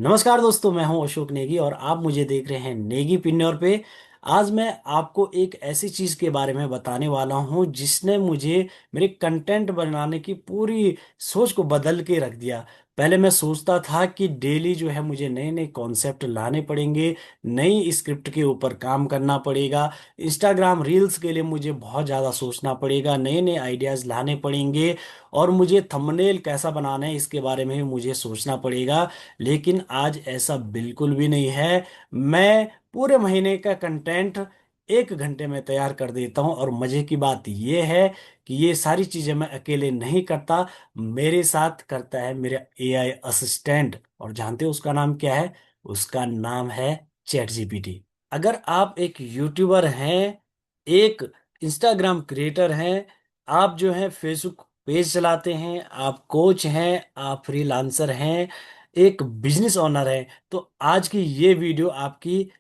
नमस्कार दोस्तों, मैं हूं अशोक नेगी और आप मुझे देख रहे हैं नेगी पिन्योर पे। आज मैं आपको एक ऐसी चीज के बारे में बताने वाला हूं जिसने मुझे मेरे कंटेंट बनाने की पूरी सोच को बदल के रख दिया। पहले मैं सोचता था कि डेली जो है मुझे नए नए कॉन्सेप्ट लाने पड़ेंगे, नई स्क्रिप्ट के ऊपर काम करना पड़ेगा, इंस्टाग्राम रील्स के लिए मुझे बहुत ज़्यादा सोचना पड़ेगा, नए नए आइडियाज़ लाने पड़ेंगे और मुझे थंबनेल कैसा बनाना है इसके बारे में भी मुझे सोचना पड़ेगा। लेकिन आज ऐसा बिल्कुल भी नहीं है। मैं पूरे महीने का कंटेंट 1 घंटे में तैयार कर देता हूं और मजे की बात यह है कि ये सारी चीजें मैं अकेले नहीं करता, मेरे साथ करता है मेरा एआई असिस्टेंट। और जानते हो उसका नाम क्या है? उसका नाम है चैट जीपीटी। अगर आप एक यूट्यूबर हैं, एक इंस्टाग्राम क्रिएटर हैं, आप जो है फेसबुक पेज चलाते हैं, आप कोच हैं, आप फ्रीलांसर हैं, एक बिजनेस ओनर है, तो आज की ये वीडियो आपकी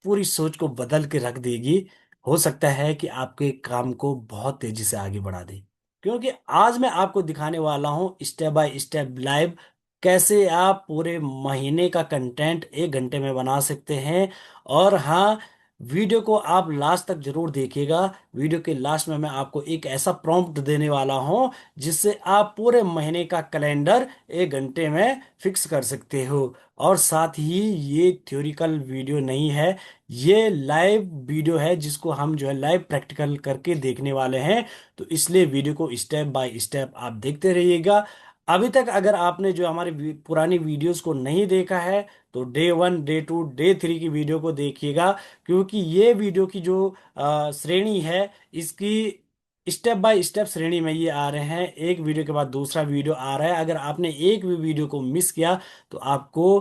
पूरी सोच को बदल के रख देगी। हो सकता है कि आपके काम को बहुत तेजी से आगे बढ़ा दे, क्योंकि आज मैं आपको दिखाने वाला हूं स्टेप बाय स्टेप लाइव कैसे आप पूरे महीने का कंटेंट 1 घंटे में बना सकते हैं। और हाँ, वीडियो को आप लास्ट तक जरूर देखिएगा। वीडियो के लास्ट में मैं आपको एक ऐसा प्रॉम्प्ट देने वाला हूं जिससे आप पूरे महीने का कैलेंडर 1 घंटे में फिक्स कर सकते हो। और साथ ही ये थ्योरिकल वीडियो नहीं है, ये लाइव वीडियो है जिसको हम जो है लाइव प्रैक्टिकल करके देखने वाले हैं। तो इसलिए वीडियो को स्टेप बाय स्टेप आप देखते रहिएगा। अभी तक अगर आपने जो हमारे पुरानी वीडियोस को नहीं देखा है तो डे 1, डे 2, डे 3 की वीडियो को देखिएगा, क्योंकि ये वीडियो की जो श्रेणी है, इसकी स्टेप बाय स्टेप श्रेणी में ये आ रहे हैं। एक वीडियो के बाद दूसरा वीडियो आ रहा है। अगर आपने एक भी वीडियो को मिस किया तो आपको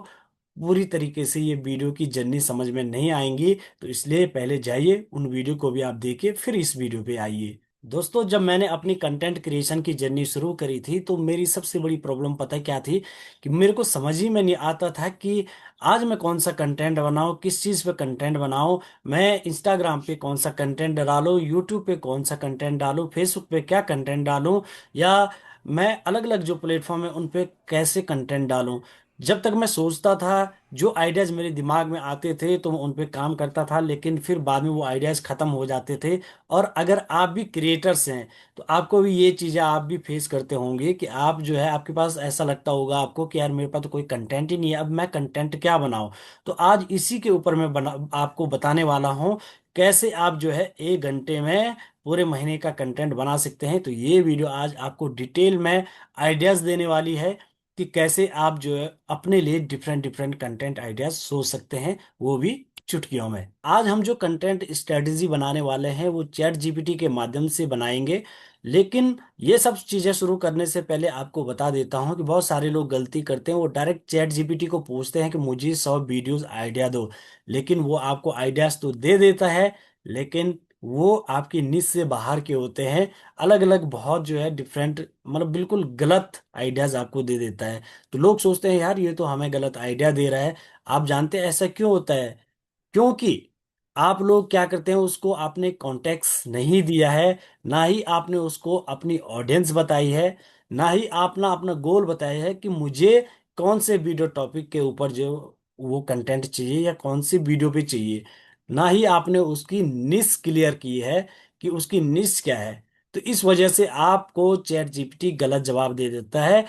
पूरी तरीके से ये वीडियो की जर्नी समझ में नहीं आएंगी। तो इसलिए पहले जाइए, उन वीडियो को भी आप देखिए, फिर इस वीडियो पे आइए। दोस्तों, जब मैंने अपनी कंटेंट क्रिएशन की जर्नी शुरू करी थी तो मेरी सबसे बड़ी प्रॉब्लम पता है क्या थी? कि मेरे को समझ ही में नहीं आता था कि आज मैं कौन सा कंटेंट बनाऊं, किस चीज़ पे कंटेंट बनाऊं। मैं इंस्टाग्राम पे कौन सा कंटेंट डालूं, यूट्यूब पे कौन सा कंटेंट डालूं, फेसबुक पे क्या कंटेंट डालूं, या मैं अलग अलग जो प्लेटफॉर्म है उन पे कैसे कंटेंट डालूं। जब तक मैं सोचता था, जो आइडियाज मेरे दिमाग में आते थे तो मैं उन पे काम करता था, लेकिन फिर बाद में वो आइडियाज खत्म हो जाते थे। और अगर आप भी क्रिएटर्स हैं तो आपको भी ये चीज़ें आप भी फेस करते होंगे कि आप जो है आपके पास ऐसा लगता होगा आपको कि यार मेरे पास तो कोई कंटेंट ही नहीं है, अब मैं कंटेंट क्या बनाऊं। तो आज इसी के ऊपर मैं आपको बताने वाला हूं कैसे आप जो है 1 घंटे में पूरे महीने का कंटेंट बना सकते हैं। तो ये वीडियो आज आपको डिटेल में आइडियाज देने वाली है कि कैसे आप जो है अपने लिए डिफरेंट डिफरेंट कंटेंट आइडियाज सोच सकते हैं, वो भी चुटकियों में। आज हम जो कंटेंट स्ट्रेटजी बनाने वाले हैं वो चैट जीपीटी के माध्यम से बनाएंगे। लेकिन ये सब चीजें शुरू करने से पहले आपको बता देता हूं कि बहुत सारे लोग गलती करते हैं, वो डायरेक्ट चैट जीपीटी को पूछते हैं कि मुझे 100 वीडियोस आइडिया दो। लेकिन वो आपको आइडियाज तो दे देता है, लेकिन वो आपकी निश से बाहर के होते हैं। अलग अलग बहुत जो है डिफरेंट, मतलब बिल्कुल गलत आइडियाज आपको दे देता है। तो लोग सोचते हैं यार ये तो हमें गलत आइडिया दे रहा है। आप जानते हैं ऐसा क्यों होता है? क्योंकि आप लोग क्या करते हैं, उसको आपने कॉन्टेक्स्ट नहीं दिया है, ना ही आपने उसको अपनी ऑडियंस बताई है, ना ही आपने अपना गोल बताया है कि मुझे कौन से वीडियो टॉपिक के ऊपर जो वो कंटेंट चाहिए या कौन सी वीडियो पे चाहिए। ना ही आपने उसकी निश क्लियर की है कि उसकी निश क्या है। तो इस वजह से आपको चैट जीपीटी गलत जवाब दे देता है।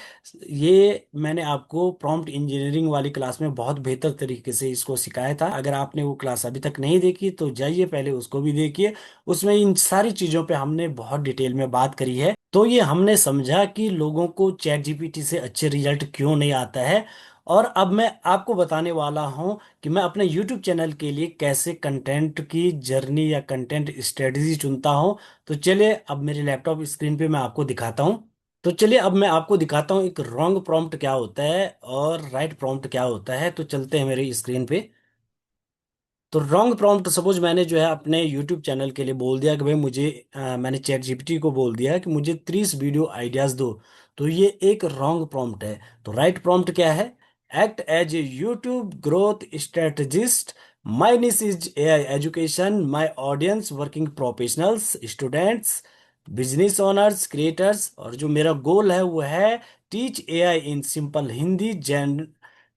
ये मैंने आपको प्रॉम्प्ट इंजीनियरिंग वाली क्लास में बहुत बेहतर तरीके से इसको सिखाया था। अगर आपने वो क्लास अभी तक नहीं देखी तो जाइए पहले उसको भी देखिए। उसमें इन सारी चीजों पे हमने बहुत डिटेल में बात करी है। तो ये हमने समझा कि लोगों को चैट जीपीटी से अच्छे रिजल्ट क्यों नहीं आता है। और अब मैं आपको बताने वाला हूं कि मैं अपने YouTube चैनल के लिए कैसे कंटेंट की जर्नी या कंटेंट स्ट्रेटजी चुनता हूं। तो चलिए अब मेरे लैपटॉप स्क्रीन पे मैं आपको दिखाता हूं। तो चलिए अब मैं आपको दिखाता हूँ एक रॉन्ग प्रॉम्प्ट क्या होता है और राइट प्रॉम्प्ट क्या होता है। तो चलते हैं मेरे स्क्रीन पे। तो रॉन्ग प्रॉम्प्ट सपोज मैंने जो है अपने यूट्यूब चैनल के लिए बोल दिया कि भाई मुझे मैंने चैट जीपीटी को बोल दिया कि मुझे 30 वीडियो आइडियाज दो। तो ये एक रॉन्ग प्रॉम्प्ट है। तो राइट प्रॉम्प्ट क्या है? Act as a YouTube growth strategist, my niche is AI education, my audience working professionals, students, business owners, creators, और जो मेरा गोल है वो है teach AI in simple Hindi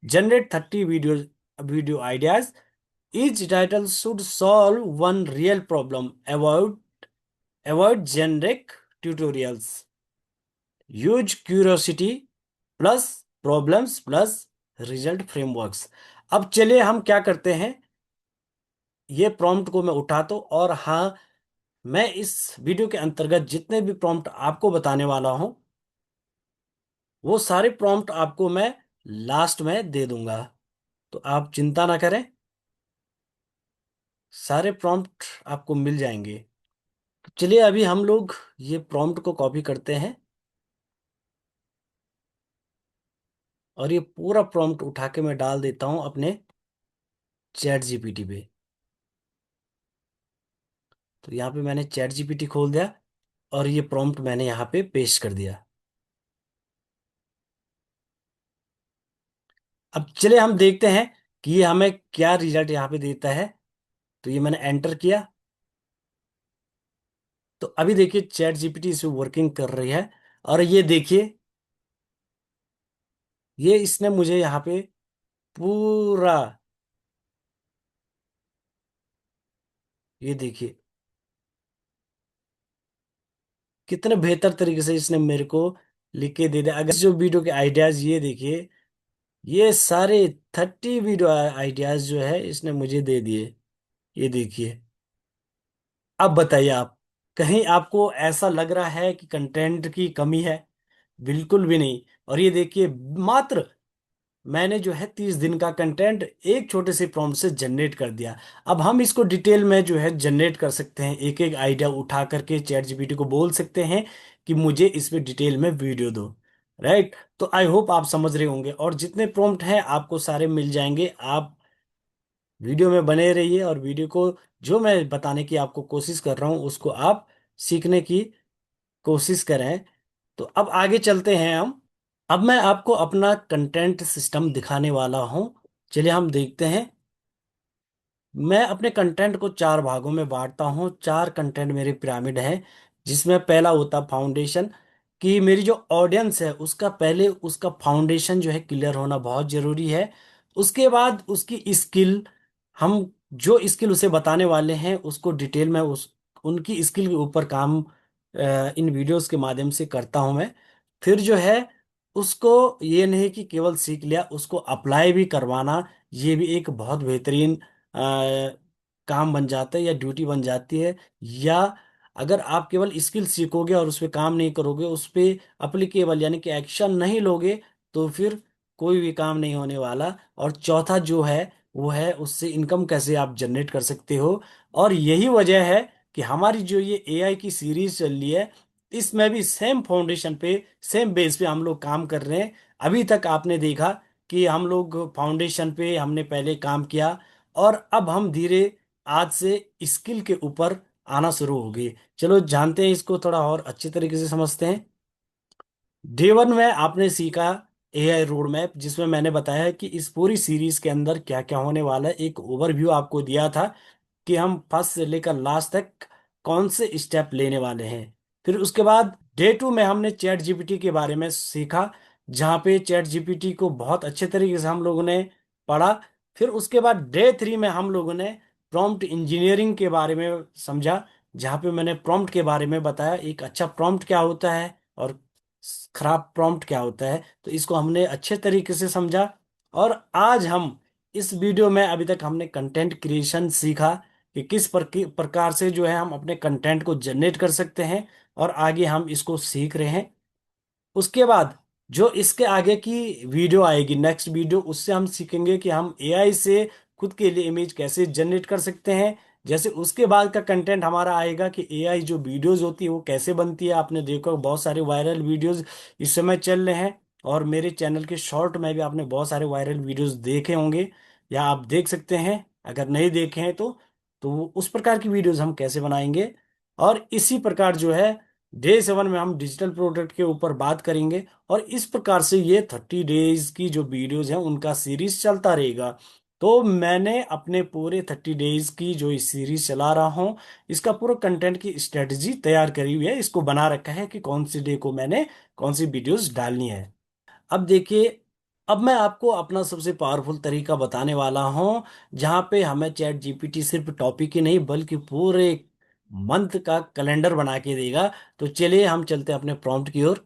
generate 30 video ideas, each title should solve one real problem. Avoid generic tutorials. Use curiosity plus problems plus result frameworks. अब चलिए हम क्या करते हैं, ये प्रॉम्प्ट को मैं उठाता हूं, और हाँ, मैं इस वीडियो के अंतर्गत जितने भी प्रॉम्प्ट आपको बताने वाला हूं, वो सारे प्रॉम्प्ट आपको मैं लास्ट में दे दूंगा। तो आप चिंता ना करें, सारे प्रॉम्प्ट आपको मिल जाएंगे। तो चलिए अभी हम लोग ये प्रॉम्प्ट को कॉपी करते हैं, और ये पूरा प्रॉम्प्ट उठा के मैं डाल देता हूं अपने चैट जीपीटी पे। तो यहाँ पे मैंने चैट जीपीटी खोल दिया, और ये प्रॉम्प्ट मैंने यहाँ पे पेस्ट कर दिया। अब चलिए हम देखते हैं कि ये हमें क्या रिजल्ट यहाँ पे देता है। तो ये मैंने एंटर किया, तो अभी देखिए चैट जीपीटी इस वर्किंग कर रही है। और ये देखिए, ये इसने मुझे यहाँ पे पूरा, ये देखिए कितने बेहतर तरीके से इसने मेरे को लिख के दे दिया। अगर जो वीडियो के आइडियाज, ये देखिए, ये सारे 30 वीडियो आइडियाज जो है इसने मुझे दे दिए। ये देखिए, अब बताइए आप, कहीं आपको ऐसा लग रहा है कि कंटेंट की कमी है? बिल्कुल भी नहीं। और ये देखिए, मात्र मैंने जो है 30 दिन का कंटेंट एक छोटे से प्रॉम्प्ट से जनरेट कर दिया। अब हम इसको डिटेल में जो है जनरेट कर सकते हैं, एक एक आइडिया उठा करके चैट जीपीटी को बोल सकते हैं कि मुझे इसमें डिटेल में वीडियो दो। राइट, तो आई होप आप समझ रहे होंगे, और जितने प्रॉम्प्ट हैं आपको सारे मिल जाएंगे। आप वीडियो में बने रहिए, और वीडियो को, जो मैं बताने की आपको कोशिश कर रहा हूँ, उसको आप सीखने की कोशिश करें। तो अब आगे चलते हैं हम। अब मैं आपको अपना कंटेंट सिस्टम दिखाने वाला हूं। चलिए हम देखते हैं। मैं अपने कंटेंट को चार भागों में बांटता हूं, चार कंटेंट मेरे पिरामिड है, जिसमें पहला होता फाउंडेशन, कि मेरी जो ऑडियंस है उसका पहले उसका फाउंडेशन जो है क्लियर होना बहुत जरूरी है। उसके बाद उसकी स्किल, हम जो स्किल उसे बताने वाले हैं उसको डिटेल में उस उनकी स्किल के ऊपर काम इन वीडियोस के माध्यम से करता हूं मैं। फिर जो है, उसको ये नहीं कि केवल सीख लिया, उसको अप्लाई भी करवाना, ये भी एक बहुत बेहतरीन काम बन जाता है या ड्यूटी बन जाती है। या अगर आप केवल स्किल सीखोगे और उस पर काम नहीं करोगे, उस पर अप्लीकेबल यानी कि एक्शन नहीं लोगे, तो फिर कोई भी काम नहीं होने वाला। और चौथा जो है, वो है उससे इनकम कैसे आप जनरेट कर सकते हो। और यही वजह है कि हमारी जो ये एआई की सीरीज चल रही है, इसमें भी सेम फाउंडेशन पे, सेम बेस पे हम लोग काम कर रहे हैं। अभी तक आपने देखा कि हम लोग फाउंडेशन पे हमने पहले काम किया, और अब हम धीरे आज से स्किल के ऊपर आना शुरू हो गए। चलो जानते हैं, इसको थोड़ा और अच्छे तरीके से समझते हैं। डे वन में आपने सीखा एआई रोड मैप, जिसमें मैंने बताया कि इस पूरी सीरीज के अंदर क्या क्या होने वाला है, एक ओवरव्यू आपको दिया था कि हम फर्स्ट से लेकर लास्ट तक कौन से स्टेप लेने वाले हैं। फिर उसके बाद डे टू में हमने चैट जीपीटी के बारे में सीखा, जहाँ पे चैट जीपीटी को बहुत अच्छे तरीके से हम लोगों ने पढ़ा। फिर उसके बाद डे थ्री में हम लोगों ने प्रॉम्प्ट इंजीनियरिंग के बारे में समझा, जहाँ पे मैंने प्रॉम्प्ट के बारे में बताया, एक अच्छा प्रॉम्प्ट क्या होता है और खराब प्रॉम्प्ट क्या होता है। तो इसको हमने अच्छे तरीके से समझा। और आज हम इस वीडियो में, अभी तक हमने कंटेंट क्रिएशन सीखा कि किस प्रकार से जो है हम अपने कंटेंट को जनरेट कर सकते हैं, और आगे हम इसको सीख रहे हैं। उसके बाद जो इसके आगे की वीडियो आएगी, नेक्स्ट वीडियो, उससे हम सीखेंगे कि हम एआई से खुद के लिए इमेज कैसे जनरेट कर सकते हैं। जैसे उसके बाद का कंटेंट हमारा आएगा कि एआई जो वीडियोस होती है वो कैसे बनती है। आपने देखो बहुत सारे वायरल वीडियोस इस समय चल रहे हैं, और मेरे चैनल के शॉर्ट में भी आपने बहुत सारे वायरल वीडियोस देखे होंगे, या आप देख सकते हैं। अगर नहीं देखे हैं तो उस प्रकार की वीडियोस हम कैसे बनाएंगे। और इसी प्रकार जो है, डे सेवन में हम डिजिटल प्रोडक्ट के ऊपर बात करेंगे। और इस प्रकार से ये 30 डेज की जो वीडियोज हैं उनका सीरीज चलता रहेगा। तो मैंने अपने पूरे 30 डेज की जो इस सीरीज चला रहा हूँ, इसका पूरा कंटेंट की स्ट्रेटजी तैयार करी हुई है, इसको बना रखा है कि कौन सी डे को मैंने कौन सी वीडियोस डालनी है। अब देखिए, अब मैं आपको अपना सबसे पावरफुल तरीका बताने वाला हूं, जहां पे हमें चैट जीपीटी सिर्फ टॉपिक ही नहीं बल्कि पूरे मंथ का कैलेंडर बना के देगा। तो चलिए हम चलते हैं अपने प्रॉम्प्ट की ओर।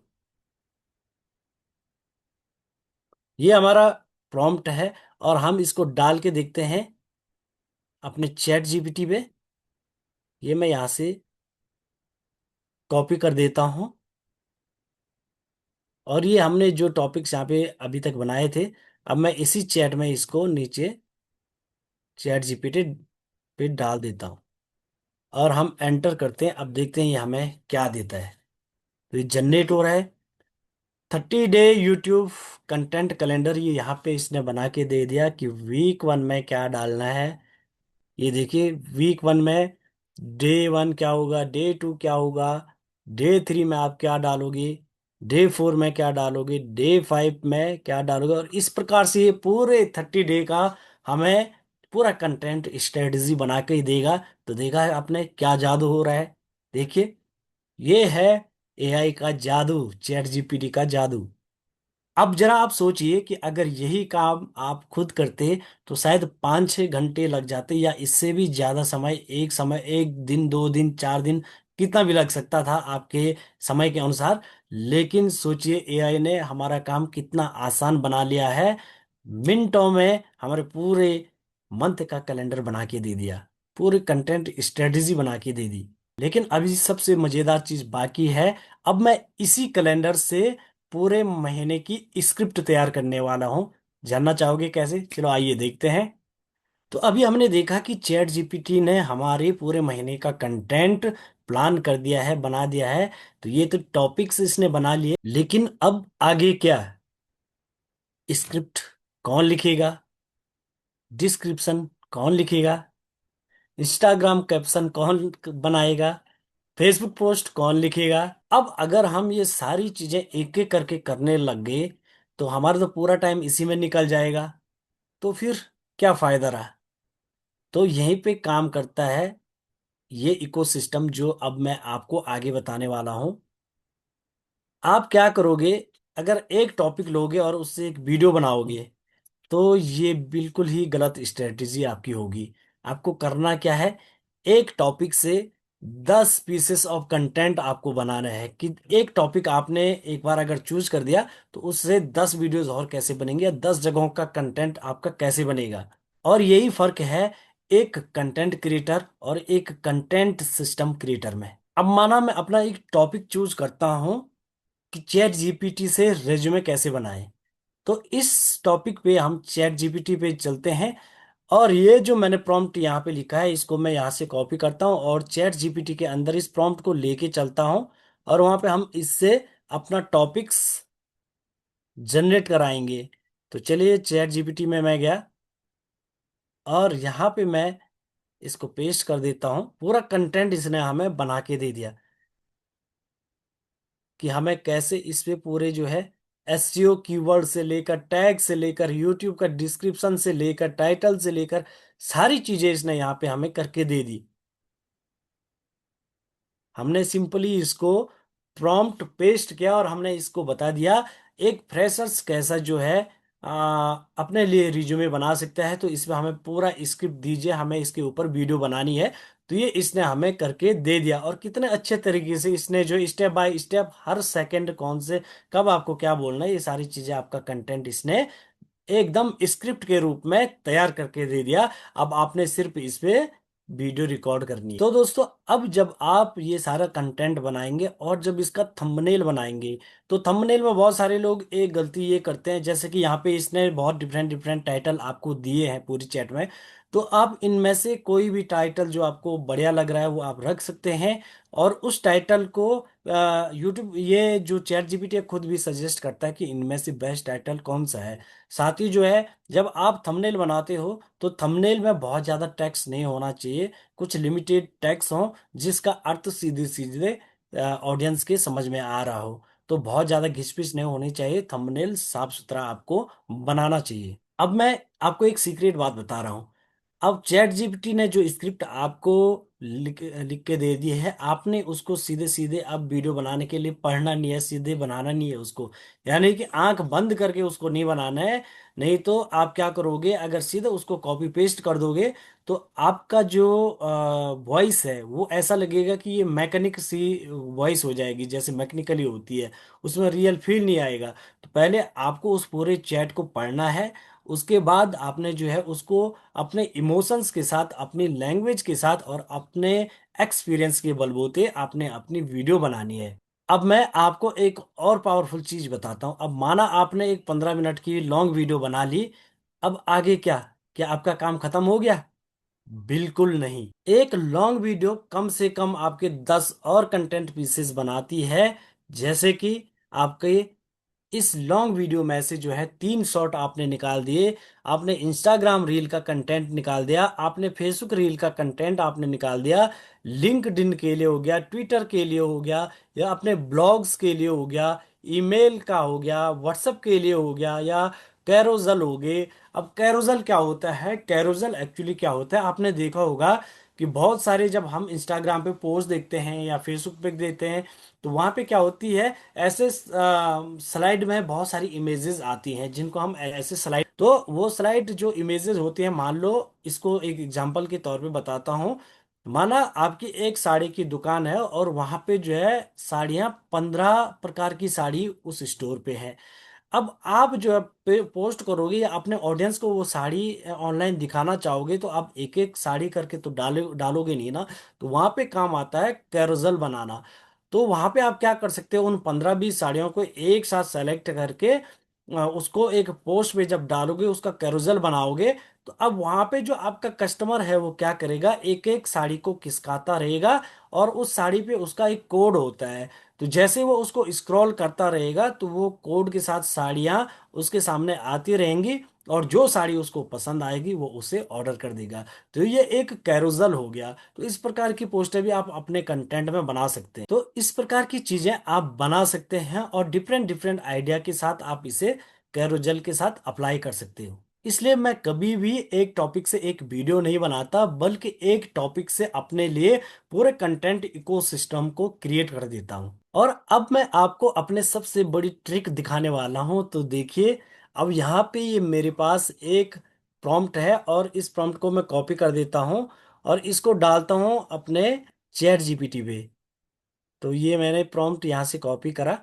ये हमारा प्रॉम्प्ट है और हम इसको डाल के देखते हैं अपने चैट जीपीटी पे। ये मैं यहाँ से कॉपी कर देता हूँ और ये हमने जो टॉपिक्स यहाँ पे अभी तक बनाए थे, अब मैं इसी चैट में इसको नीचे चैट जीपीटी पे डाल देता हूँ और हम एंटर करते हैं। अब देखते हैं ये हमें क्या देता है। तो ये जनरेट हो रहा है 30 डे यूट्यूब कंटेंट कैलेंडर। ये यहाँ पे इसने बना के दे दिया कि वीक 1 में क्या डालना है। ये देखिए वीक 1 में डे 1 क्या होगा, डे 2 क्या होगा, डे 3 में आप क्या डालोगे, डे 4 में क्या डालोगे, डे 5 में क्या डालोगे, और इस प्रकार से ये पूरे 30 डे का हमें पूरा कंटेंट स्ट्रेटजी बना के ही देगा। तो देखा है आपने क्या जादू हो रहा है। देखिए ये है एआई का जादू, चैट जीपीटी का जादू। अब जरा आप सोचिए कि अगर यही काम आप खुद करते तो शायद 5-6 घंटे लग जाते या इससे भी ज्यादा समय, एक दिन, 2 दिन, 4 दिन, कितना भी लग सकता था आपके समय के अनुसार। लेकिन सोचिए एआई ने हमारा काम कितना आसान बना लिया है। मिनटों में हमारे पूरे मंथ का कैलेंडर बना के दे दिया, पूरे कंटेंट स्ट्रेटजी बना के दे दी। लेकिन अभी सबसे मजेदार चीज बाकी है। अब मैं इसी कैलेंडर से पूरे महीने की स्क्रिप्ट तैयार करने वाला हूं। जानना चाहोगे कैसे? चलो आइए देखते हैं। तो अभी हमने देखा कि चैट जीपीटी ने हमारे पूरे महीने का कंटेंट प्लान कर दिया है, बना दिया है। तो ये तो टॉपिक्स इसने बना लिए, लेकिन अब आगे क्या? स्क्रिप्ट कौन लिखेगा, डिस्क्रिप्शन कौन लिखेगा, इंस्टाग्राम कैप्शन कौन बनाएगा, फेसबुक पोस्ट कौन लिखेगा? अब अगर हम ये सारी चीजें एक एक करके करने लग गए तो हमारा तो पूरा टाइम इसी में निकल जाएगा। तो फिर क्या फायदा रहा? तो यहीं पे काम करता है ये इकोसिस्टम जो अब मैं आपको आगे बताने वाला हूं। आप क्या करोगे? अगर एक टॉपिक लोगे और उससे एक वीडियो बनाओगे तो ये बिल्कुल ही गलत स्ट्रेटजी आपकी होगी। आपको करना क्या है? एक टॉपिक से 10 पीसेस ऑफ कंटेंट आपको बनाना है। कि एक टॉपिक आपने एक बार अगर चूज कर दिया तो उससे 10 वीडियोस और कैसे बनेंगे, या 10 जगहों का कंटेंट आपका कैसे बनेगा। और यही फर्क है एक कंटेंट क्रिएटर और एक कंटेंट सिस्टम क्रिएटर में। अब माना मैं अपना एक टॉपिक चूज करता हूं कि चैट जीपीटी से रेज्यूमे कैसे बनाएं। तो इस टॉपिक पे हम चैट जीपीटी पे चलते हैं और ये जो मैंने प्रॉम्प्ट यहाँ पे लिखा है इसको मैं यहाँ से कॉपी करता हूँ और चैट जीपीटी के अंदर इस प्रॉम्प्ट को लेके चलता हूँ और वहाँ पे हम इससे अपना टॉपिक्स जनरेट कराएंगे। तो चलिए चैट जीपीटी में मैं गया और यहाँ पे मैं इसको पेस्ट कर देता हूँ। पूरा कंटेंट इसने हमें बना के दे दिया कि हमें कैसे इस पे पूरे जो है एसईओ कीवर्ड से लेकर, टैग से लेकर, यूट्यूब का डिस्क्रिप्शन से लेकर, टाइटल से लेकर सारी चीजें इसने यहाँ पे हमें करके दे दी। हमने सिंपली इसको प्रॉम्प्ट पेस्ट किया और हमने इसको बता दिया एक फ्रेशर्स कैसा जो है अपने लिए रिज्यूमे बना सकता है। तो इसमें हमें पूरा स्क्रिप्ट दीजिए, हमें इसके ऊपर वीडियो बनानी है। तो ये इसने हमें करके दे दिया और कितने अच्छे तरीके से इसने जो step by step her second कौन से कब आपको क्या बोलना है, ये सारी चीजें आपका कंटेंट इसने एकदम स्क्रिप्ट के रूप में तैयार करके दे दिया। अब आपने सिर्फ इस पे वीडियो रिकॉर्ड करनी है। तो दोस्तों अब जब आप ये सारा कंटेंट बनाएंगे और जब इसका थंबनेल बनाएंगे तो थंबनेल में बहुत सारे लोग एक गलती ये करते हैं, जैसे कि यहाँ पे इसने बहुत डिफरेंट डिफरेंट टाइटल आपको दिए हैं पूरी चैट में। तो आप इनमें से कोई भी टाइटल जो आपको बढ़िया लग रहा है वो आप रख सकते हैं और उस टाइटल को यूट्यूब, ये जो चैट जीपीटी खुद भी सजेस्ट करता है कि इनमें से बेस्ट टाइटल कौन सा है। साथ ही जो है जब आप थंबनेल बनाते हो तो थंबनेल में बहुत ज्यादा टेक्स्ट नहीं होना चाहिए, कुछ लिमिटेड टेक्स्ट हो जिसका अर्थ सीधे सीधे ऑडियंस के समझ में आ रहा हो। तो बहुत ज्यादा घिसपिच नहीं होनी चाहिए, थंबनेल साफ सुथरा आपको बनाना चाहिए। अब मैं आपको एक सीक्रेट बात बता रहा हूँ। अब चैट जीपीटी ने जो स्क्रिप्ट आपको लिख लिख के दे दी है, आपने उसको सीधे सीधे अब वीडियो बनाने के लिए पढ़ना नहीं है, सीधे बनाना नहीं है उसको। यानी कि आंख बंद करके उसको नहीं बनाना है। नहीं तो आप क्या करोगे, अगर सीधे उसको कॉपी पेस्ट कर दोगे तो आपका जो वॉइस है वो ऐसा लगेगा कि ये मैकेनिक सी वॉइस हो जाएगी, जैसे मैकेनिकली होती है, उसमें रियल फील नहीं आएगा। तो पहले आपको उस पूरे चैट को पढ़ना है। उसके बाद आपने जो है उसको अपने इमोशंस के साथ, अपनी लैंग्वेज के साथ और अपने एक्सपीरियंस के बलबूते आपने अपनी वीडियो बनानी है। अब मैं आपको एक और पावरफुल चीज बताता हूं। अब माना आपने एक 15 मिनट की लॉन्ग वीडियो बना ली, अब आगे क्या? क्या आपका काम खत्म हो गया? बिल्कुल नहीं। एक लॉन्ग वीडियो कम से कम आपके 10 और कंटेंट पीसेस बनाती है। जैसे कि आपके इस लॉन्ग वीडियो में से जो है 3 शॉट आपने निकाल दिए, आपने इंस्टाग्राम रील का कंटेंट निकाल दिया, आपने फेसबुक रील का कंटेंट आपने निकाल दिया, लिंक्डइन के लिए हो गया, ट्विटर के लिए हो गया, या अपने ब्लॉग्स के लिए हो गया, ईमेल का हो गया, व्हाट्सएप के लिए हो गया, या कैरोजल हो गए। अब कैरोजल क्या होता है? कैरोजल एक्चुअली क्या होता है, आपने देखा होगा कि बहुत सारे जब हम इंस्टाग्राम पे पोस्ट देखते हैं या फेसबुक पे देखते हैं, तो वहां पे क्या होती है, ऐसे स्लाइड में बहुत सारी इमेजेस आती हैं जिनको हम ऐसे स्लाइड, तो वो स्लाइड जो इमेजेस होती हैं, मान लो, इसको एक एग्जांपल के तौर पे बताता हूँ। माना आपकी एक साड़ी की दुकान है और वहां पे जो है साड़ियां, 15 प्रकार की साड़ी उस स्टोर पे है। अब आप जो है पोस्ट करोगे या अपने ऑडियंस को वो साड़ी ऑनलाइन दिखाना चाहोगे, तो आप एक एक साड़ी करके तो डालोगे नहीं ना। तो वहां पे काम आता है कैरोजल बनाना। तो वहां पे आप क्या कर सकते हो, उन 15-20 साड़ियों को एक साथ सेलेक्ट करके उसको एक पोस्ट पे जब डालोगे, उसका कैरोजल बनाओगे, तो अब वहां पे जो आपका कस्टमर है वो क्या करेगा, एक एक साड़ी को खिसकाता रहेगा, और उस साड़ी पे उसका एक कोड होता है। तो जैसे वो उसको स्क्रॉल करता रहेगा तो वो कोड के साथ साड़ियां उसके सामने आती रहेंगी, और जो साड़ी उसको पसंद आएगी वो उसे ऑर्डर कर देगा। तो ये एक कैरोजल हो गया। तो इस प्रकार की पोस्टर भी आप अपने कंटेंट में बना सकते हैं। तो इस प्रकार की चीजें आप बना सकते हैं, और डिफरेंट डिफरेंट आइडिया के साथ आप इसे कैरोजल के साथ अप्लाई कर सकते हो। इसलिए मैं कभी भी एक टॉपिक से एक वीडियो नहीं बनाता, बल्कि एक टॉपिक से अपने लिए पूरे कंटेंट इकोसिस्टम को क्रिएट कर देता हूँ। और अब मैं आपको अपने सबसे बड़ी ट्रिक दिखाने वाला हूँ। तो देखिए, अब यहाँ पे ये मेरे पास एक प्रॉम्प्ट है, और इस प्रॉम्प्ट को मैं कॉपी कर देता हूँ और इसको डालता हूँ अपने चैट जीपीटी पे। तो ये मैंने प्रॉम्प्ट यहाँ से कॉपी करा,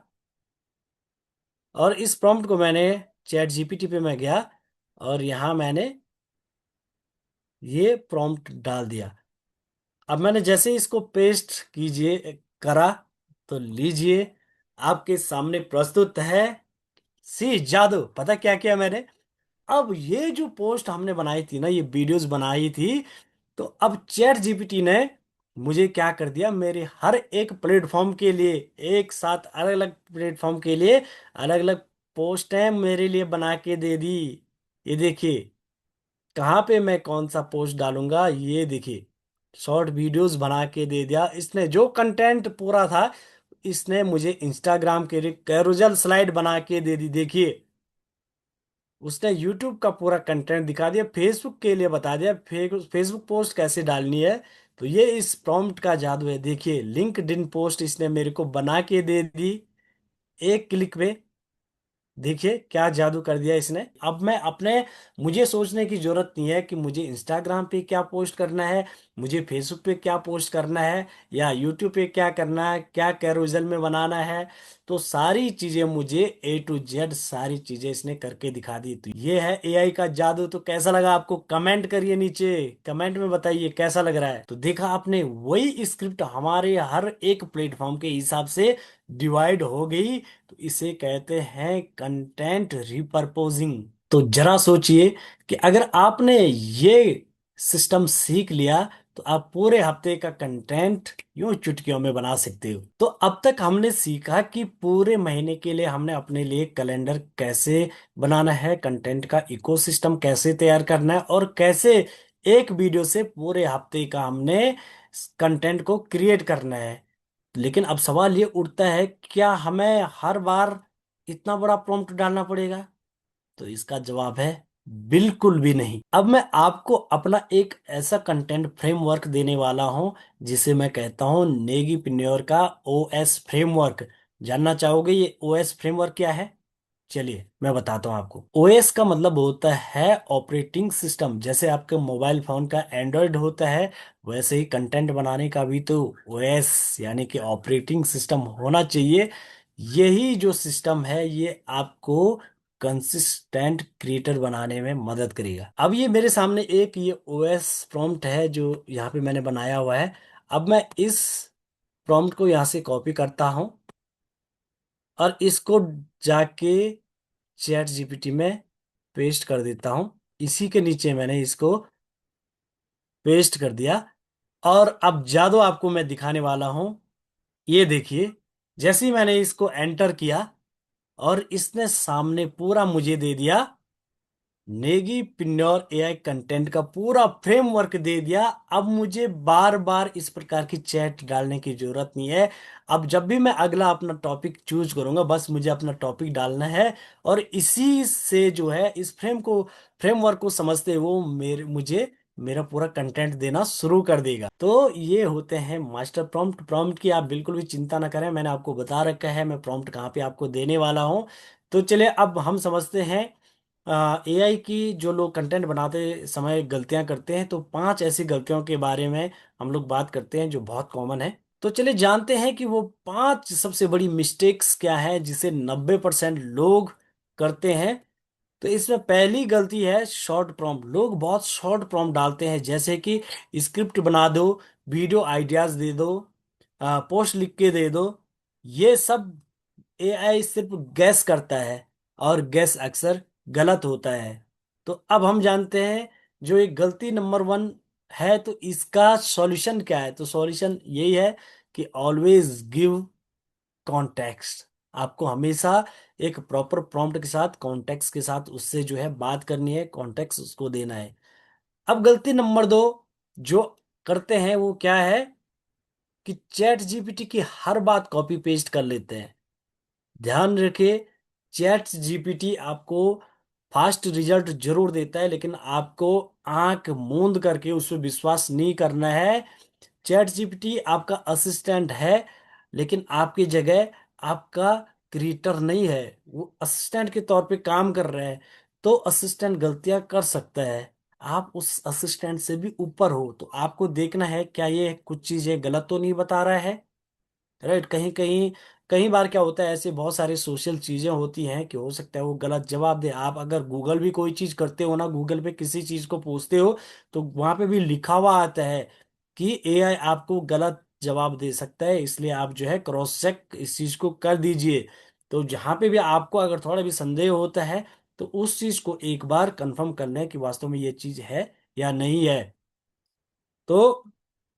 और इस प्रॉम्प्ट को मैंने चैट जीपीटी पे मैं गया, और यहाँ मैंने ये प्रॉम्प्ट डाल दिया। अब मैंने जैसे इसको पेस्ट कीजिए करा, तो लीजिए, आपके सामने प्रस्तुत है सी जादू। पता क्या किया मैंने? अब ये जो पोस्ट हमने बनाई थी ना, ये वीडियोस बनाई थी, तो अब चैट जीपीटी ने मुझे क्या कर दिया, मेरे हर एक प्लेटफॉर्म के लिए, एक साथ अलग अलग प्लेटफॉर्म के लिए अलग अलग पोस्टें मेरे लिए बना के दे दी। ये देखिए, कहाँ पे मैं कौन सा पोस्ट डालूंगा, ये देखिए, शॉर्ट वीडियोस बना के दे दिया इसने। जो कंटेंट पूरा था, इसने मुझे इंस्टाग्राम के लिए कैरोजल स्लाइड बना के दे दी। देखिए, उसने यूट्यूब का पूरा कंटेंट दिखा दिया, फेसबुक के लिए बता दिया फेसबुक पोस्ट कैसे डालनी है। तो ये इस प्रॉम्प्ट का जादू है। देखिए, लिंक्डइन पोस्ट इसने मेरे को बना के दे दी एक क्लिक पे। देखिए क्या जादू कर दिया इसने। अब मैं अपने, मुझे सोचने की जरूरत नहीं है कि मुझे इंस्टाग्राम पे क्या पोस्ट करना है, मुझे फेसबुक पे क्या पोस्ट करना है, या यूट्यूब पे क्या करना है, क्या कैरोजल में बनाना है। तो सारी चीजें मुझे A to Z सारी चीजें इसने करके दिखा दी। तो ये है एआई का जादू। तो कैसा लगा आपको? कमेंट करिए नीचे, कमेंट में बताइए कैसा लग रहा है। तो देखा आपने, वही स्क्रिप्ट हमारे हर एक प्लेटफॉर्म के हिसाब से डिवाइड हो गई। तो इसे कहते हैं कंटेंट रिपर्पोजिंग। तो जरा सोचिए कि अगर आपने ये सिस्टम सीख लिया, तो आप पूरे हफ्ते का कंटेंट यूं चुटकियों में बना सकते हो। तो अब तक हमने सीखा कि पूरे महीने के लिए हमने अपने लिए कैलेंडर कैसे बनाना है, कंटेंट का इकोसिस्टम कैसे तैयार करना है, और कैसे एक वीडियो से पूरे हफ्ते का हमने कंटेंट को क्रिएट करना है। लेकिन अब सवाल ये उठता है, क्या हमें हर बार इतना बड़ा प्रॉम्प्ट डालना पड़ेगा? तो इसका जवाब है बिल्कुल भी नहीं। अब मैं आपको अपना एक ऐसा कंटेंट फ्रेमवर्क देने वाला हूं जिसे मैं कहता हूं नेगीपिन्योर का ओएस फ्रेमवर्क। जानना चाहोगे ये ओएस फ्रेमवर्क क्या है? चलिए मैं बताता हूँ आपको। ओएस का मतलब होता है ऑपरेटिंग सिस्टम। जैसे आपके मोबाइल फोन का एंड्रॉयड होता है, वैसे ही कंटेंट बनाने का भी तो ओएस यानी कि ऑपरेटिंग सिस्टम होना चाहिए। यही जो सिस्टम है ये आपको कंसिस्टेंट क्रिएटर बनाने में मदद करेगा। अब ये मेरे सामने एक ये ओएस प्रॉम्प्ट है जो यहाँ पे मैंने बनाया हुआ है। अब मैं इस प्रॉम्प्ट को यहाँ से कॉपी करता हूँ और इसको जाके चैट जीपीटी में पेस्ट कर देता हूं। इसी के नीचे मैंने इसको पेस्ट कर दिया। और अब जादू आपको मैं दिखाने वाला हूं। ये देखिए, जैसे ही मैंने इसको एंटर किया और इसने सामने पूरा मुझे दे दिया, नेगी पिन्योर एआई कंटेंट का पूरा फ्रेमवर्क दे दिया। अब मुझे बार बार इस प्रकार की चैट डालने की जरूरत नहीं है। अब जब भी मैं अगला अपना टॉपिक चूज करूंगा, बस मुझे अपना टॉपिक डालना है और इसी से जो है इस फ्रेमवर्क को समझते वो मेरे मुझे मेरा पूरा कंटेंट देना शुरू कर देगा। तो ये होते हैं मास्टर प्रॉम्प्ट। प्रॉम्प्ट की आप बिल्कुल भी चिंता ना करें, मैंने आपको बता रखा है मैं प्रॉम्प्ट कहाँ पे आपको देने वाला हूँ। तो चलिए अब हम समझते हैं एआई की। जो लोग कंटेंट बनाते समय गलतियां करते हैं, तो 5 ऐसी गलतियों के बारे में हम लोग बात करते हैं जो बहुत कॉमन है। तो चलिए जानते हैं कि वो 5 सबसे बड़ी मिस्टेक्स क्या है जिसे 90% लोग करते हैं। तो इसमें पहली गलती है शॉर्ट प्रॉम्प्ट। लोग बहुत शॉर्ट प्रॉम्प्ट डालते हैं, जैसे कि स्क्रिप्ट बना दो, वीडियो आइडियाज दे दो, पोस्ट लिख के दे दो। ये सब एआई सिर्फ गैस करता है और गैस अक्सर गलत होता है। तो अब हम जानते हैं जो एक गलती नंबर 1 है, तो इसका सॉल्यूशन क्या है? तो सॉल्यूशन यही है कि ऑलवेज गिव कॉन्टेक्स्ट। आपको हमेशा एक प्रॉपर प्रॉम्प्ट के साथ, कॉन्टेक्स्ट के साथ उससे जो है बात करनी है, कॉन्टेक्स्ट उसको देना है। अब गलती नंबर 2 जो करते हैं वो क्या है कि चैट जीपीटी की हर बात कॉपी पेस्ट कर लेते हैं। ध्यान रखिए, चैट जीपीटी आपको फास्ट रिजल्ट जरूर देता है, लेकिन आपको आंख मूंद करके उस पर विश्वास नहीं करना है। चैट जीपीटी आपका असिस्टेंट है, लेकिन आपकी जगह आपका क्रिएटर नहीं है। वो असिस्टेंट के तौर पे काम कर रहा है। तो असिस्टेंट गलतियां कर सकता है, आप उस असिस्टेंट से भी ऊपर हो, तो आपको देखना है क्या ये कुछ चीजें गलत तो नहीं बता रहा है। राइट? कहीं कहीं कई बार क्या होता है, ऐसे बहुत सारी सोशल चीजें होती हैं कि हो सकता है वो गलत जवाब दे। आप अगर गूगल भी कोई चीज करते हो ना, गूगल पे किसी चीज को पूछते हो, तो वहां पे भी लिखा हुआ आता है कि एआई आपको गलत जवाब दे सकता है, इसलिए आप जो है क्रॉस चेक इस चीज को कर दीजिए। तो जहां पे भी आपको अगर थोड़ा भी संदेह होता है, तो उस चीज को एक बार कंफर्म करना है कि वास्तव में ये चीज है या नहीं है। तो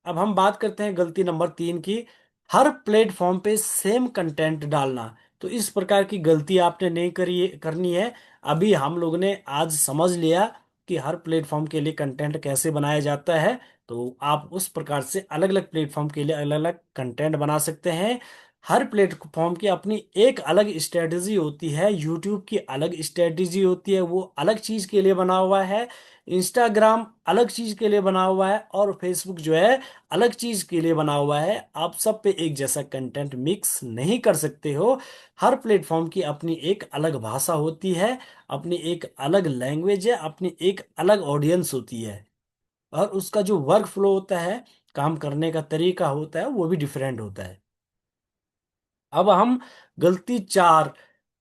अब हम बात करते हैं गलती नंबर 3 की, हर प्लेटफॉर्म पे सेम कंटेंट डालना। तो इस प्रकार की गलती आपने नहीं करनी है। अभी हम लोगों ने आज समझ लिया कि हर प्लेटफॉर्म के लिए कंटेंट कैसे बनाया जाता है। तो आप उस प्रकार से अलग अलग प्लेटफॉर्म के लिए अलग अलग कंटेंट बना सकते हैं। हर प्लेटफॉर्म की अपनी एक अलग स्ट्रेटजी होती है। यूट्यूब की अलग स्ट्रेटजी होती है, वो अलग चीज के लिए बना हुआ है। इंस्टाग्राम अलग चीज के लिए बना हुआ है और फेसबुक जो है अलग चीज के लिए बना हुआ है। आप सब पे एक जैसा कंटेंट मिक्स नहीं कर सकते हो। हर प्लेटफॉर्म की अपनी एक अलग भाषा होती है, अपनी एक अलग लैंग्वेज है, अपनी एक अलग ऑडियंस होती है, और उसका जो वर्क फ्लो होता है, काम करने का तरीका होता है, वो भी डिफरेंट होता है। अब हम गलती 4,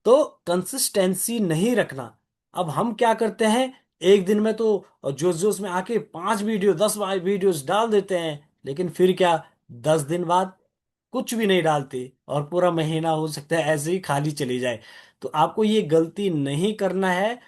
तो कंसिस्टेंसी नहीं रखना। अब हम क्या करते हैं, एक दिन में तो जोश जोश में आके 5 वीडियो 10 वीडियोस डाल देते हैं, लेकिन फिर क्या, 10 दिन बाद कुछ भी नहीं डालते और पूरा महीना हो सकता है ऐसे ही खाली चली जाए। तो आपको ये गलती नहीं करना है।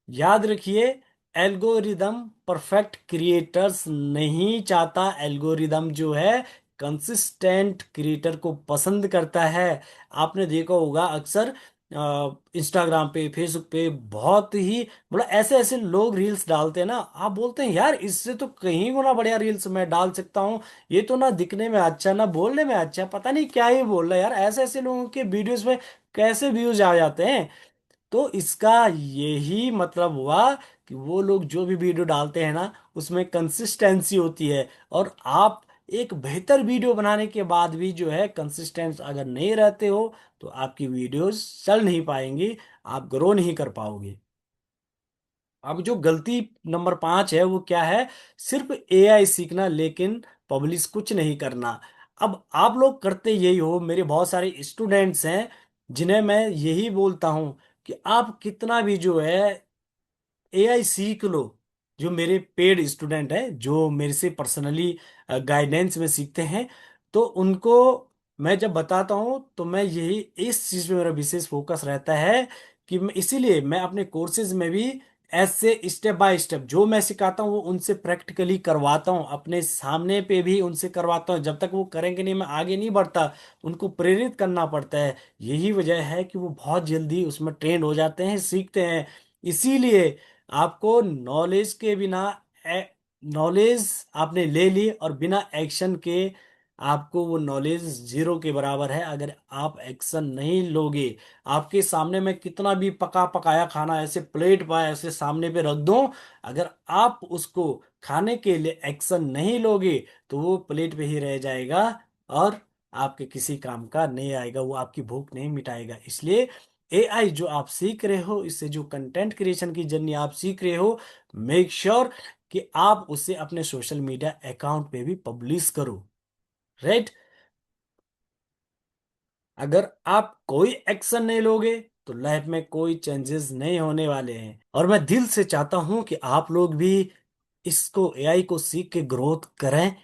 याद रखिए, एल्गोरिदम परफेक्ट क्रिएटर्स नहीं चाहता। एल्गोरिदम जो है कंसिस्टेंट क्रिएटर को पसंद करता है। आपने देखा होगा अक्सर इंस्टाग्राम पे, फेसबुक पे बहुत ही मतलब ऐसे ऐसे लोग रील्स डालते हैं ना, आप बोलते हैं यार इससे तो कहीं गुना बढ़िया रील्स मैं डाल सकता हूँ। ये तो ना दिखने में अच्छा ना बोलने में अच्छा, पता नहीं क्या ही बोल रहा है यार। ऐसे ऐसे लोगों के वीडियोस में कैसे व्यूज आ जाते हैं? तो इसका यही मतलब हुआ कि वो लोग जो भी वीडियो डालते हैं ना, उसमें कंसिस्टेंसी होती है। और आप एक बेहतर वीडियो बनाने के बाद भी जो है कंसिस्टेंस अगर नहीं रहते हो, तो आपकी वीडियोस चल नहीं पाएंगी, आप ग्रो नहीं कर पाओगे। अब जो गलती नंबर 5 है वो क्या है? सिर्फ एआई सीखना लेकिन पब्लिश कुछ नहीं करना। अब आप लोग करते यही हो, मेरे बहुत सारे स्टूडेंट्स हैं जिन्हें मैं यही बोलता हूं कि आप कितना भी जो है एआई सीख लो। जो मेरे पेड स्टूडेंट हैं जो मेरे से पर्सनली गाइडेंस में सीखते हैं, तो उनको मैं जब बताता हूं तो मैं यही इस चीज पे मेरा विशेष फोकस रहता है कि इसीलिए मैं अपने कोर्सेज में भी ऐसे स्टेप बाय स्टेप जो मैं सिखाता हूँ वो उनसे प्रैक्टिकली करवाता हूँ, अपने सामने पे भी उनसे करवाता हूँ। जब तक वो करेंगे नहीं, मैं आगे नहीं बढ़ता। उनको प्रेरित करना पड़ता है। यही वजह है कि वो बहुत जल्दी उसमें ट्रेंड हो जाते हैं, सीखते हैं। इसीलिए आपको नॉलेज के बिना, नॉलेज आपने ले ली और बिना एक्शन के आपको वो नॉलेज जीरो के बराबर है अगर आप एक्शन नहीं लोगे। आपके सामने मैं कितना भी पका पकाया खाना ऐसे प्लेट पर ऐसे सामने पे रख दूं, अगर आप उसको खाने के लिए एक्शन नहीं लोगे तो वो प्लेट पे ही रह जाएगा और आपके किसी काम का नहीं आएगा, वो आपकी भूख नहीं मिटाएगा। इसलिए एआई जो आप सीख रहे हो, इससे जो कंटेंट क्रिएशन की जर्नी आप सीख रहे हो, मेक श्योर कि आप उसे अपने सोशल मीडिया अकाउंट पे भी पब्लिश करो। राइट? अगर आप कोई एक्शन नहीं लोगे तो लाइफ में कोई चेंजेस नहीं होने वाले हैं। और मैं दिल से चाहता हूं कि आप लोग भी इसको, एआई को सीख के ग्रोथ करें।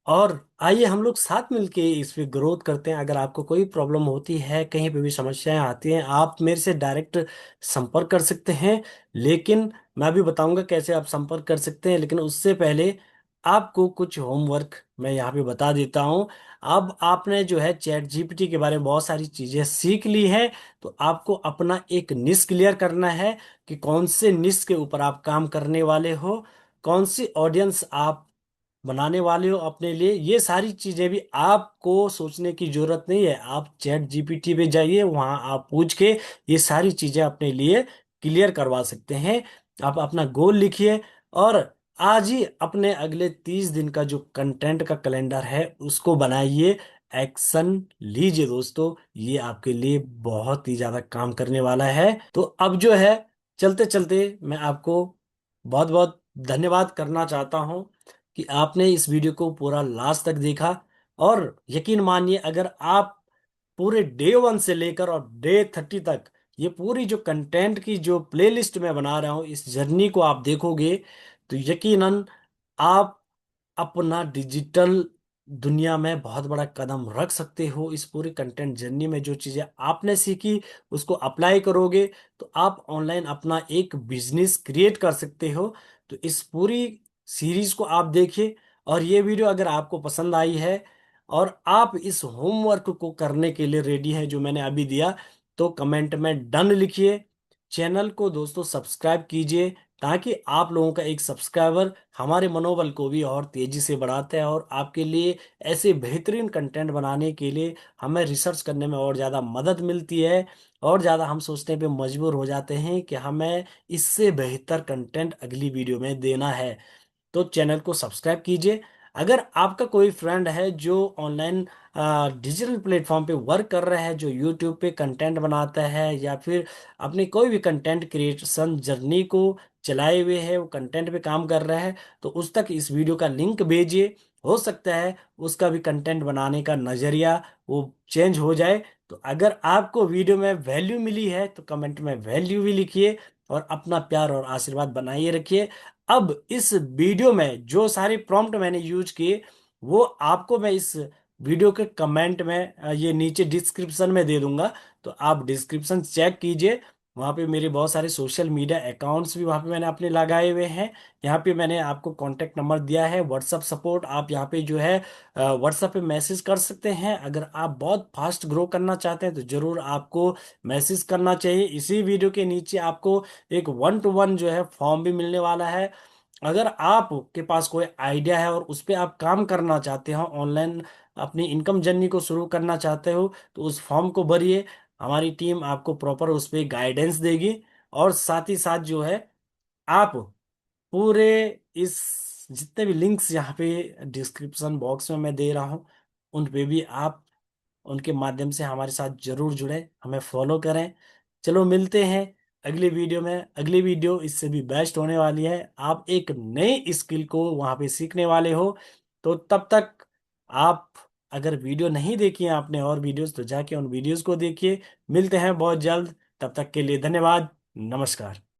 और आइए हम लोग साथ मिलके इस पे ग्रोथ करते हैं। अगर आपको कोई प्रॉब्लम होती है, कहीं पे भी समस्याएं आती हैं, आप मेरे से डायरेक्ट संपर्क कर सकते हैं। लेकिन मैं भी बताऊंगा कैसे आप संपर्क कर सकते हैं, लेकिन उससे पहले आपको कुछ होमवर्क मैं यहाँ पे बता देता हूँ। अब आपने जो है चैट जीपीटी के बारे में बहुत सारी चीजें सीख ली है, तो आपको अपना एक निश क्लियर करना है कि कौन से निश के ऊपर आप काम करने वाले हो, कौन सी ऑडियंस आप बनाने वाले हो अपने लिए। ये सारी चीजें भी आपको सोचने की जरूरत नहीं है। आप चैट जीपीटी पे जाइए, वहां आप पूछ के ये सारी चीजें अपने लिए क्लियर करवा सकते हैं। आप अपना गोल लिखिए और आज ही अपने अगले 30 दिन का जो कंटेंट का कैलेंडर है उसको बनाइए। एक्शन लीजिए दोस्तों, ये आपके लिए बहुत ही ज्यादा काम करने वाला है। तो अब जो है, चलते चलते मैं आपको बहुत बहुत धन्यवाद करना चाहता हूँ कि आपने इस वीडियो को पूरा लास्ट तक देखा। और यकीन मानिए, अगर आप पूरे डे 1 से लेकर और डे 30 तक ये पूरी जो कंटेंट की जो प्लेलिस्ट मैं बना रहा हूँ, इस जर्नी को आप देखोगे, तो यकीनन आप अपना डिजिटल दुनिया में बहुत बड़ा कदम रख सकते हो। इस पूरी कंटेंट जर्नी में जो चीजें आपने सीखी उसको अप्लाई करोगे तो आप ऑनलाइन अपना एक बिजनेस क्रिएट कर सकते हो। तो इस पूरी सीरीज को आप देखिए। और ये वीडियो अगर आपको पसंद आई है और आप इस होमवर्क को करने के लिए रेडी है जो मैंने अभी दिया, तो कमेंट में डन लिखिए। चैनल को दोस्तों सब्सक्राइब कीजिए, ताकि आप लोगों का एक सब्सक्राइबर हमारे मनोबल को भी और तेजी से बढ़ाता है और आपके लिए ऐसे बेहतरीन कंटेंट बनाने के लिए हमें रिसर्च करने में और ज़्यादा मदद मिलती है। और ज़्यादा हम सोचने पे मजबूर हो जाते हैं कि हमें इससे बेहतर कंटेंट अगली वीडियो में देना है। तो चैनल को सब्सक्राइब कीजिए। अगर आपका कोई फ्रेंड है जो ऑनलाइन डिजिटल प्लेटफॉर्म पे वर्क कर रहा है, जो यूट्यूब पे कंटेंट बनाता है या फिर अपनी कोई भी कंटेंट क्रिएशन जर्नी को चलाए हुए है, वो कंटेंट पे काम कर रहा है, तो उस तक इस वीडियो का लिंक भेजिए। हो सकता है उसका भी कंटेंट बनाने का नजरिया वो चेंज हो जाए। तो अगर आपको वीडियो में वैल्यू मिली है तो कमेंट में वैल्यू भी लिखिए और अपना प्यार और आशीर्वाद बनाए रखिए। अब इस वीडियो में जो सारे प्रॉम्प्ट मैंने यूज किए वो आपको मैं इस वीडियो के कमेंट में ये नीचे डिस्क्रिप्शन में दे दूंगा। तो आप डिस्क्रिप्शन चेक कीजिए, वहाँ पे मेरे बहुत सारे सोशल मीडिया अकाउंट्स भी वहाँ पे मैंने अपने लगाए हुए हैं। यहाँ पे मैंने आपको कॉन्टेक्ट नंबर दिया है, व्हाट्सअप सपोर्ट, आप यहाँ पे जो है व्हाट्सअप पे मैसेज कर सकते हैं। अगर आप बहुत फास्ट ग्रो करना चाहते हैं तो जरूर आपको मैसेज करना चाहिए। इसी वीडियो के नीचे आपको एक 1-to-1 जो है फॉर्म भी मिलने वाला है। अगर आपके पास कोई आइडिया है और उस पर आप काम करना चाहते हो, ऑनलाइन अपनी इनकम जर्नी को शुरू करना चाहते हो, तो उस फॉर्म को भरिए। हमारी टीम आपको प्रॉपर उस पर गाइडेंस देगी और साथ ही साथ जो है आप पूरे इस जितने भी लिंक्स यहाँ पे डिस्क्रिप्शन बॉक्स में मैं दे रहा हूँ, उन पे भी आप उनके माध्यम से हमारे साथ जरूर जुड़े, हमें फॉलो करें। चलो मिलते हैं अगली वीडियो में। अगली वीडियो इससे भी बेस्ट होने वाली है, आप एक नई स्किल को वहां पे सीखने वाले हो। तो तब तक आप, अगर वीडियो नहीं देखी है आपने और वीडियोस, तो जाके उन वीडियोस को देखिए। मिलते हैं बहुत जल्द, तब तक के लिए धन्यवाद। नमस्कार।